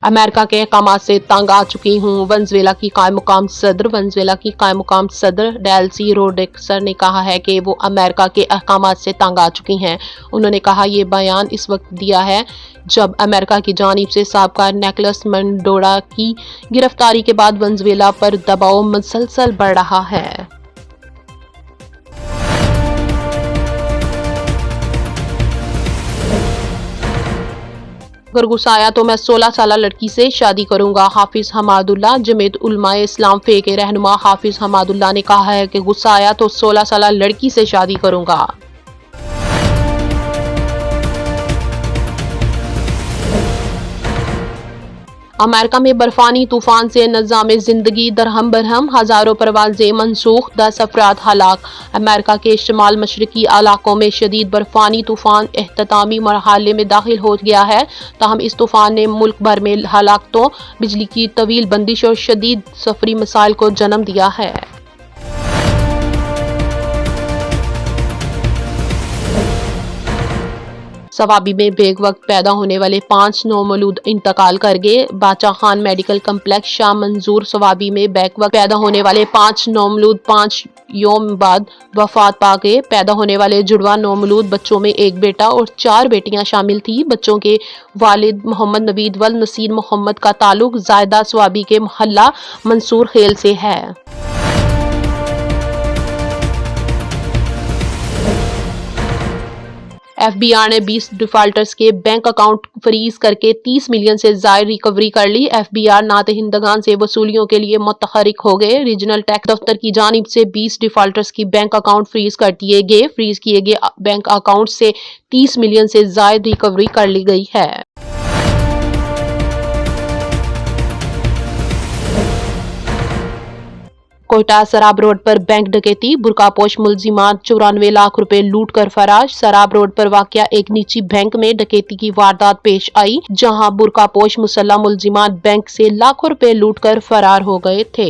America के अहकाम से तंग आ चुकी हूँ। वेनेजुएला की कायम मुकाम सदर डेल्सी रोड्रिग्स ने कहा है कि वो अमेरिका के अहकाम से तंग आ चुकी हैं। उन्होंने कहा ये बयान इस वक्त दिया है जब अमेरिका की जानिब से साबका निकोलस मैडुरो की गिरफ्तारी के बाद वेनेजुएला पर दबाव मुसलसल बढ़ रहा है। अगर गुस्सा आया तो मैं 16 साल लड़की से शादी करूंगा। हाफिज हमादुल्लाह जमीयत उलमाए इस्लाम फे के रहनुमा हाफिज हमादुल्लाह ने कहा है कि गुस्सा आया तो 16 साल लड़की से शादी करूंगा। अमेरिका में बर्फानी तूफान से निज़ाम जिंदगी दरहम बरहम, हजारों परवाजें मनसूख, 10 अफराद हलाक। अमेरिका के शुमाल मशरकी इलाकों में शदीद बर्फानी तूफान एहतमामी मरहले में दाखिल हो गया है। ताहम इस तूफान ने मुल्क भर में हलाकतों, बिजली की तवील बंदिश और शदीद सफरी मसाइल को जन्म दिया है। सवाबी में बेग वक्त पैदा होने वाले 5 नौमौलूद इंतकाल कर गए। बादशाह खान मेडिकल कम्प्लेक्स शाह मंजूर सवाबी में बेग वक्त पैदा होने वाले 5 नौमौलूद 5 योम बाद वफात पा गए। पैदा होने वाले जुड़वा नौमौलूद बच्चों में एक बेटा और 4 बेटियां शामिल थी। बच्चों के वालिद मोहम्मद नवीद वल नसीर मोहम्मद का ताल्लुक जायदा सवाबी के मोहल्ला मंसूर खेल से है। FBI ने 20 डिफॉल्टर्स के बैंक अकाउंट फ्रीज करके 30 मिलियन से ज्यादा रिकवरी कर ली। FBI नादहिंदगान से वसूलियों के लिए मुतहरिक हो गए। रीजनल टैक्स दफ्तर की जानिब से 20 डिफॉल्टर्स की बैंक अकाउंट फ्रीज कर दिए गए। फ्रीज किए गए बैंक अकाउंट से 30 मिलियन से ज्यादा रिकवरी कर ली गई है। कोयटा सराब रोड पर बैंक डकैती, बुरकापोश मुलजिमान 94 लाख रुपए लूट कर फरार। सराब रोड पर वाकया एक निजी बैंक में डकैती की वारदात पेश आई, जहां बुरकापोश मुसल्लह मुलजिमान बैंक से लाखों रुपए लूट कर फरार हो गए थे।